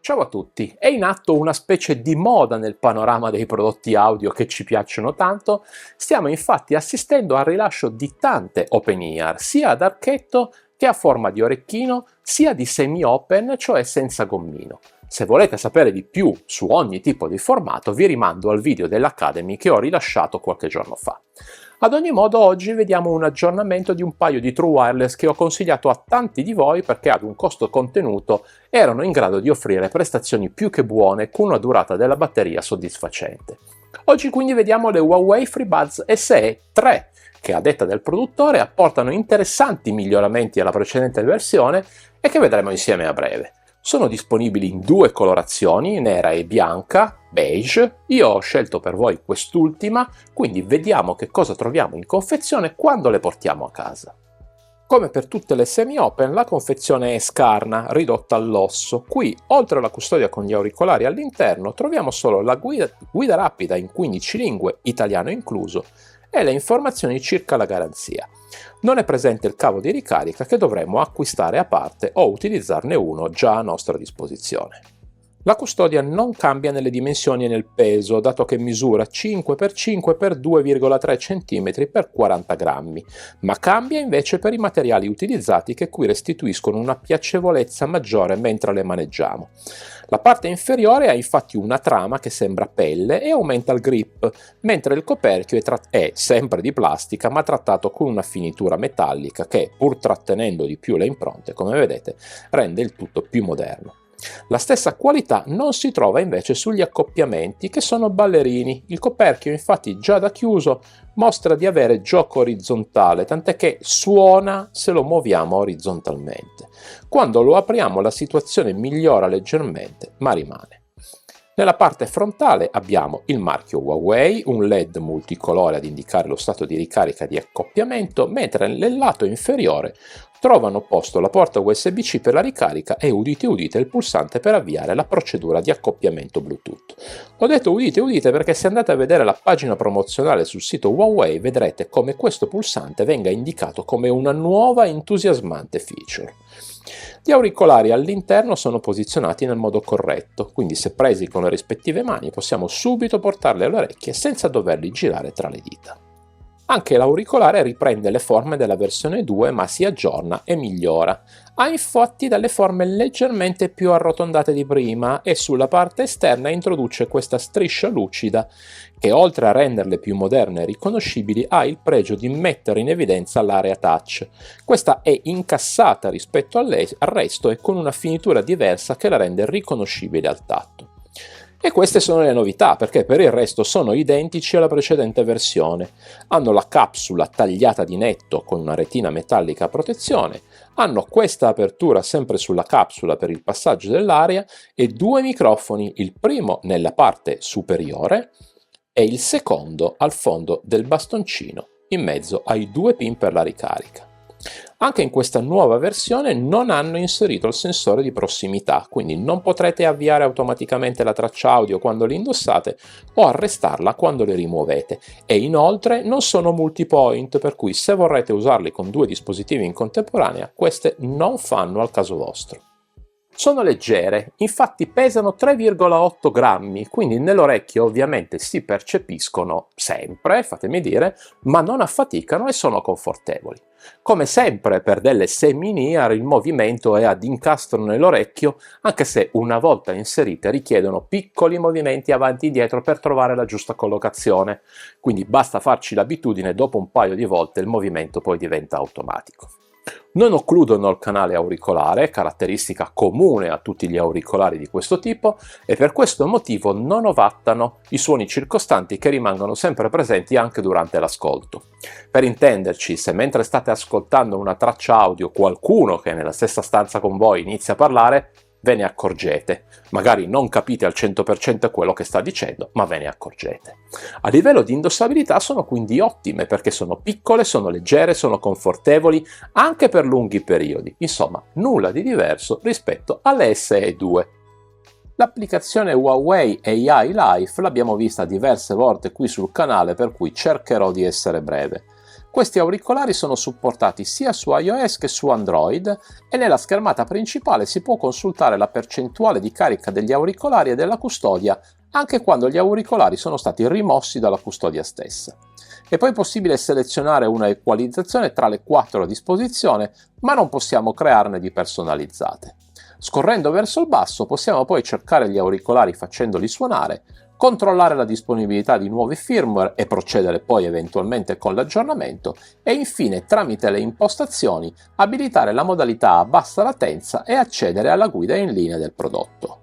Ciao a tutti! È in atto una specie di moda nel panorama dei prodotti audio che ci piacciono tanto. Stiamo infatti assistendo al rilascio di tante open-ear, sia ad archetto che a forma di orecchino, sia di semi-open, cioè senza gommino. Se volete sapere di più su ogni tipo di formato, vi rimando al video dell'Academy che ho rilasciato qualche giorno fa. Ad ogni modo, oggi vediamo un aggiornamento di un paio di True Wireless che ho consigliato a tanti di voi perché ad un costo contenuto erano in grado di offrire prestazioni più che buone con una durata della batteria soddisfacente. Oggi quindi vediamo le Huawei FreeBuds SE 3, che a detta del produttore apportano interessanti miglioramenti alla precedente versione e che vedremo insieme a breve. Sono disponibili in due colorazioni, nera e bianca, beige. Io ho scelto per voi quest'ultima, quindi vediamo che cosa troviamo in confezione quando le portiamo a casa. Come per tutte le semi-open, la confezione è scarna, ridotta all'osso. Qui, oltre alla custodia con gli auricolari all'interno, troviamo solo la guida rapida in 15 lingue, italiano incluso, e le informazioni circa la garanzia. Non è presente il cavo di ricarica che dovremo acquistare a parte o utilizzarne uno già a nostra disposizione. La custodia non cambia nelle dimensioni e nel peso, dato che misura 5x5x 2,3 cm x 40 grammi, ma cambia invece per i materiali utilizzati che qui restituiscono una piacevolezza maggiore mentre le maneggiamo. La parte inferiore ha infatti una trama che sembra pelle e aumenta il grip, mentre il coperchio è sempre di plastica ma trattato con una finitura metallica che, pur trattenendo di più le impronte, come vedete, rende il tutto più moderno. La stessa qualità non si trova invece sugli accoppiamenti, che sono ballerini. Il coperchio, infatti, già da chiuso mostra di avere gioco orizzontale, tant'è che suona se lo muoviamo orizzontalmente. Quando lo apriamo la situazione migliora leggermente, ma rimane. Nella parte frontale abbiamo il marchio Huawei, un LED multicolore ad indicare lo stato di ricarica di accoppiamento, mentre nel lato inferiore trovano posto la porta USB-C per la ricarica e, udite udite, il pulsante per avviare la procedura di accoppiamento Bluetooth. Ho detto udite udite perché se andate a vedere la pagina promozionale sul sito Huawei vedrete come questo pulsante venga indicato come una nuova entusiasmante feature. Gli auricolari all'interno sono posizionati nel modo corretto, quindi se presi con le rispettive mani possiamo subito portarli alle orecchie senza doverli girare tra le dita. Anche l'auricolare riprende le forme della versione 2 ma si aggiorna e migliora. Ha infatti delle forme leggermente più arrotondate di prima e sulla parte esterna introduce questa striscia lucida che, oltre a renderle più moderne e riconoscibili, ha il pregio di mettere in evidenza l'area touch. Questa è incassata rispetto al resto e con una finitura diversa che la rende riconoscibile al tatto. E queste sono le novità, perché per il resto sono identici alla precedente versione. Hanno la capsula tagliata di netto con una retina metallica a protezione, hanno questa apertura sempre sulla capsula per il passaggio dell'aria e due microfoni, il primo nella parte superiore e il secondo al fondo del bastoncino, in mezzo ai due pin per la ricarica. Anche in questa nuova versione non hanno inserito il sensore di prossimità, quindi non potrete avviare automaticamente la traccia audio quando li indossate o arrestarla quando le rimuovete, e inoltre non sono multipoint, per cui se vorrete usarli con due dispositivi in contemporanea, queste non fanno al caso vostro. Sono leggere, infatti pesano 3,8 grammi, quindi nell'orecchio ovviamente si percepiscono sempre, fatemi dire, ma non affaticano e sono confortevoli. Come sempre per delle semi-in-ear il movimento è ad incastro nell'orecchio, anche se una volta inserite richiedono piccoli movimenti avanti e indietro per trovare la giusta collocazione, quindi basta farci l'abitudine, dopo un paio di volte il movimento poi diventa automatico. Non occludono il canale auricolare, caratteristica comune a tutti gli auricolari di questo tipo, e per questo motivo non ovattano i suoni circostanti che rimangono sempre presenti anche durante l'ascolto. Per intenderci, se mentre state ascoltando una traccia audio qualcuno che è nella stessa stanza con voi inizia a parlare, ve ne accorgete. Magari non capite al 100% quello che sta dicendo, ma ve ne accorgete. A livello di indossabilità sono quindi ottime perché sono piccole, sono leggere, sono confortevoli anche per lunghi periodi. Insomma, nulla di diverso rispetto alle SE2. L'applicazione Huawei AI Life l'abbiamo vista diverse volte qui sul canale, per cui cercherò di essere breve. Questi auricolari sono supportati sia su iOS che su Android e nella schermata principale si può consultare la percentuale di carica degli auricolari e della custodia anche quando gli auricolari sono stati rimossi dalla custodia stessa. È poi possibile selezionare una equalizzazione tra le 4 a disposizione, ma non possiamo crearne di personalizzate. Scorrendo verso il basso possiamo poi cercare gli auricolari facendoli suonare, controllare la disponibilità di nuovi firmware e procedere poi eventualmente con l'aggiornamento e infine tramite le impostazioni abilitare la modalità a bassa latenza e accedere alla guida in linea del prodotto.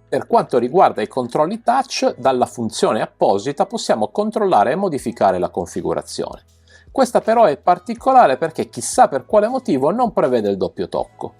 Per quanto riguarda i controlli touch, dalla funzione apposita possiamo controllare e modificare la configurazione. Questa però è particolare perché chissà per quale motivo non prevede il doppio tocco.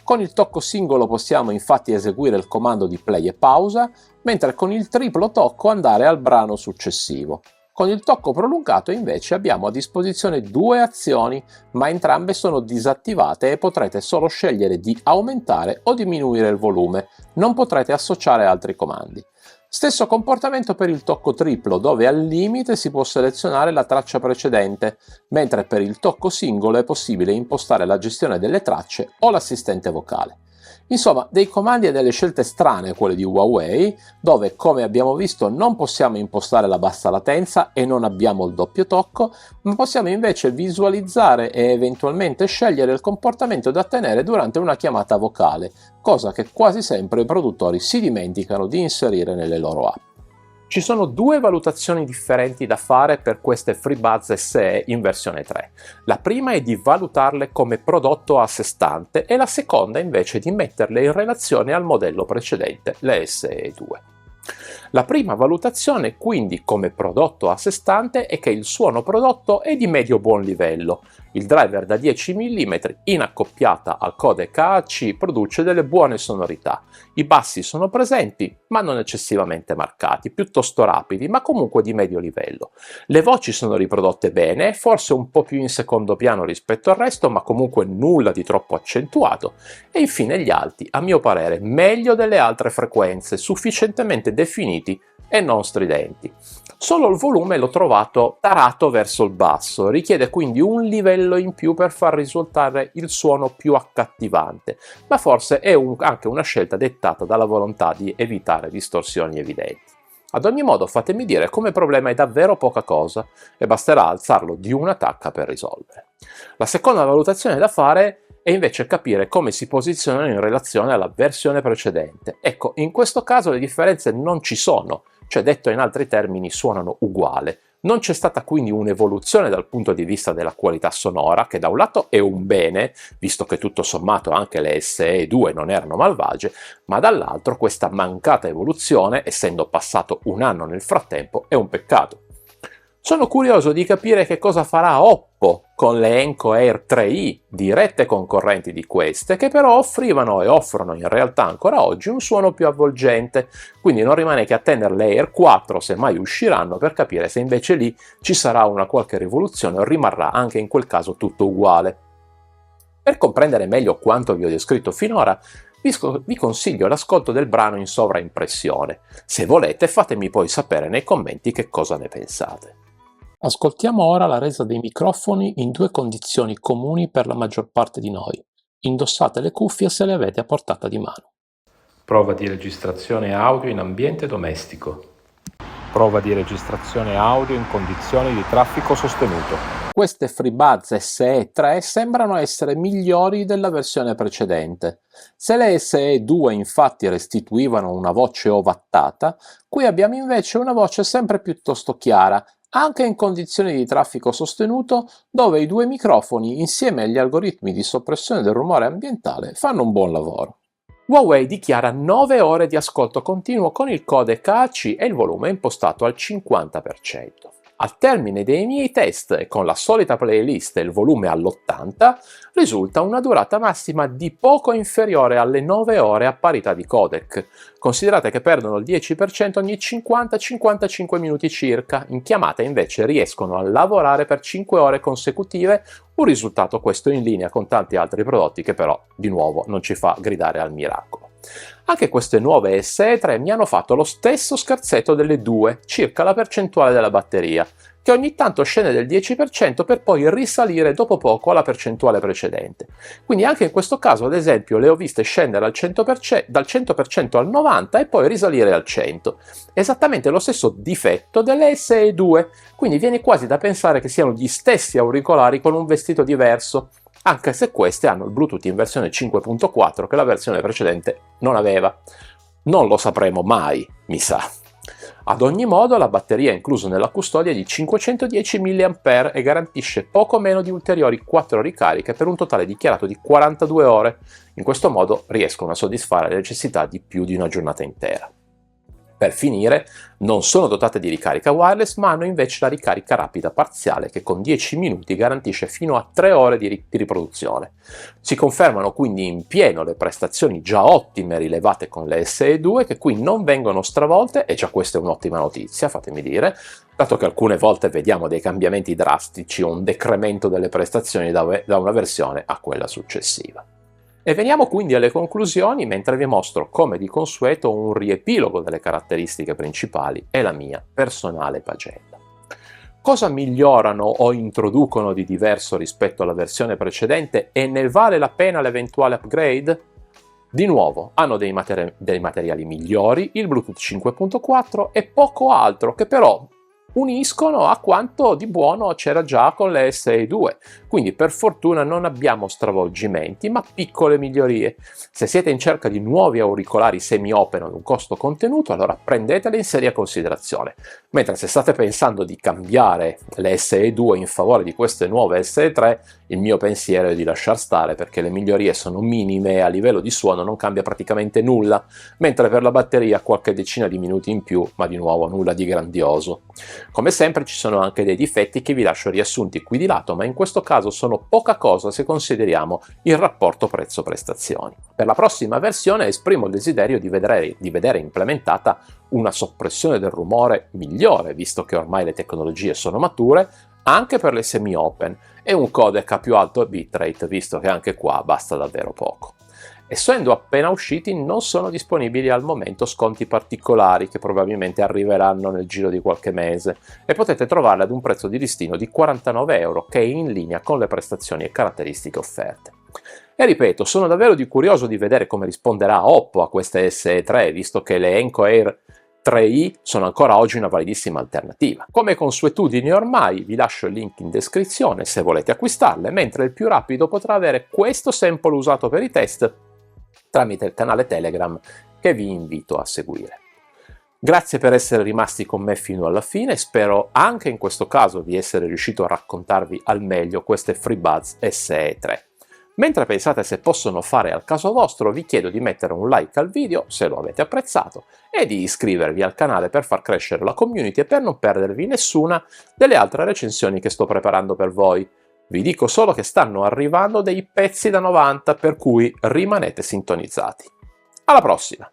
Con il tocco singolo possiamo infatti eseguire il comando di play e pausa, mentre con il triplo tocco andare al brano successivo. Con il tocco prolungato invece abbiamo a disposizione 2 azioni, ma entrambe sono disattivate e potrete solo scegliere di aumentare o diminuire il volume, non potrete associare altri comandi. Stesso comportamento per il tocco triplo, dove al limite si può selezionare la traccia precedente, mentre per il tocco singolo è possibile impostare la gestione delle tracce o l'assistente vocale. Insomma, dei comandi e delle scelte strane quelli di Huawei, dove come abbiamo visto non possiamo impostare la bassa latenza e non abbiamo il doppio tocco, ma possiamo invece visualizzare e eventualmente scegliere il comportamento da tenere durante una chiamata vocale, cosa che quasi sempre i produttori si dimenticano di inserire nelle loro app. Ci sono 2 valutazioni differenti da fare per queste FreeBuds SE in versione 3. La prima è di valutarle come prodotto a sé stante e la seconda invece di metterle in relazione al modello precedente, le SE2. La prima valutazione, quindi come prodotto a sé stante, è che il suono prodotto è di medio buon livello. Il driver da 10 mm in accoppiata al codec AAC produce delle buone sonorità. I bassi sono presenti, ma non eccessivamente marcati, piuttosto rapidi, ma comunque di medio livello. Le voci sono riprodotte bene, forse un po' più in secondo piano rispetto al resto, ma comunque nulla di troppo accentuato. E infine gli alti, a mio parere, meglio delle altre frequenze, sufficientemente definiti e non stridenti. Solo il volume l'ho trovato tarato verso il basso, richiede quindi un livello in più per far risultare il suono più accattivante, ma forse è anche una scelta dettata dalla volontà di evitare distorsioni evidenti. Ad ogni modo fatemi dire come problema è davvero poca cosa e basterà alzarlo di una tacca per risolvere. La seconda valutazione da fare è invece capire come si posizionano in relazione alla versione precedente. Ecco, in questo caso le differenze non ci sono, cioè detto in altri termini suonano uguale. Non c'è stata quindi un'evoluzione dal punto di vista della qualità sonora, che da un lato è un bene, visto che tutto sommato anche le SE2 non erano malvagie, ma dall'altro questa mancata evoluzione, essendo passato un anno nel frattempo, è un peccato. Sono curioso di capire che cosa farà Oppo con le Enco Air 3i, dirette concorrenti di queste, che però offrivano e offrono in realtà ancora oggi un suono più avvolgente, quindi non rimane che attendere le Air 4 se mai usciranno per capire se invece lì ci sarà una qualche rivoluzione o rimarrà anche in quel caso tutto uguale. Per comprendere meglio quanto vi ho descritto finora, vi consiglio l'ascolto del brano in sovraimpressione. Se volete fatemi poi sapere nei commenti che cosa ne pensate. Ascoltiamo ora la resa dei microfoni in 2 condizioni comuni per la maggior parte di noi. Indossate le cuffie se le avete a portata di mano. Prova di registrazione audio in ambiente domestico. Prova di registrazione audio in condizioni di traffico sostenuto. Queste FreeBuds SE3 sembrano essere migliori della versione precedente. Se le SE2 infatti restituivano una voce ovattata, qui abbiamo invece una voce sempre piuttosto chiara, anche in condizioni di traffico sostenuto, dove i 2 microfoni, insieme agli algoritmi di soppressione del rumore ambientale, fanno un buon lavoro. Huawei dichiara 9 ore di ascolto continuo con il codec AAC e il volume impostato al 50%. Al termine dei miei test e con la solita playlist e il volume all'80, risulta una durata massima di poco inferiore alle 9 ore a parità di codec. Considerate che perdono il 10% ogni 50-55 minuti circa, in chiamata invece riescono a lavorare per 5 ore consecutive, un risultato questo in linea con tanti altri prodotti che però, di nuovo, non ci fa gridare al miracolo. Anche queste nuove SE3 mi hanno fatto lo stesso scherzetto delle due, circa la percentuale della batteria, che ogni tanto scende del 10% per poi risalire dopo poco alla percentuale precedente. Quindi anche in questo caso, ad esempio, le ho viste scendere al 100%, dal 100% al 90% e poi risalire al 100%. Esattamente lo stesso difetto delle SE2, quindi viene quasi da pensare che siano gli stessi auricolari con un vestito diverso, anche se queste hanno il Bluetooth in versione 5.4 che la versione precedente non aveva. Non lo sapremo mai, mi sa. Ad ogni modo, la batteria è inclusa nella custodia di 510 mAh e garantisce poco meno di ulteriori 4 ricariche per un totale dichiarato di 42 ore. In questo modo riescono a soddisfare le necessità di più di una giornata intera. Per finire, non sono dotate di ricarica wireless, ma hanno invece la ricarica rapida parziale che con 10 minuti garantisce fino a 3 ore di riproduzione. Si confermano quindi in pieno le prestazioni già ottime rilevate con le SE2, che qui non vengono stravolte, e già questa è un'ottima notizia, fatemi dire, dato che alcune volte vediamo dei cambiamenti drastici o un decremento delle prestazioni da una versione a quella successiva. E veniamo quindi alle conclusioni, mentre vi mostro come di consueto un riepilogo delle caratteristiche principali e la mia personale pagella. Cosa migliorano o introducono di diverso rispetto alla versione precedente e ne vale la pena l'eventuale upgrade? Di nuovo, hanno dei materiali migliori, il Bluetooth 5.4 e poco altro, che però uniscono a quanto di buono c'era già con le SE2, quindi per fortuna non abbiamo stravolgimenti ma piccole migliorie. Se siete in cerca di nuovi auricolari semi-open ad un costo contenuto, allora prendeteli in seria considerazione, mentre se state pensando di cambiare le SE2 in favore di queste nuove SE3, il mio pensiero è di lasciar stare perché le migliorie sono minime e a livello di suono non cambia praticamente nulla, mentre per la batteria qualche decina di minuti in più, ma di nuovo nulla di grandioso. Come sempre ci sono anche dei difetti che vi lascio riassunti qui di lato, ma in questo caso sono poca cosa se consideriamo il rapporto prezzo-prestazioni. Per la prossima versione esprimo il desiderio di vedere implementata una soppressione del rumore migliore, visto che ormai le tecnologie sono mature, anche per le semi-open, e un codec a più alto bitrate, visto che anche qua basta davvero poco. Essendo appena usciti, non sono disponibili al momento sconti particolari che probabilmente arriveranno nel giro di qualche mese e potete trovarli ad un prezzo di listino di 49 euro, che è in linea con le prestazioni e caratteristiche offerte. E ripeto, sono davvero curioso di vedere come risponderà Oppo a queste SE3, visto che le Enco Air 3i sono ancora oggi una validissima alternativa. Come consuetudine ormai vi lascio il link in descrizione se volete acquistarle, mentre il più rapido potrà avere questo sample usato per i test tramite il canale Telegram che vi invito a seguire. Grazie per essere rimasti con me fino alla fine, spero anche in questo caso di essere riuscito a raccontarvi al meglio queste FreeBuds SE3. Mentre pensate se possono fare al caso vostro, vi chiedo di mettere un like al video se lo avete apprezzato e di iscrivervi al canale per far crescere la community e per non perdervi nessuna delle altre recensioni che sto preparando per voi. Vi dico solo che stanno arrivando dei pezzi da 90, per cui rimanete sintonizzati. Alla prossima!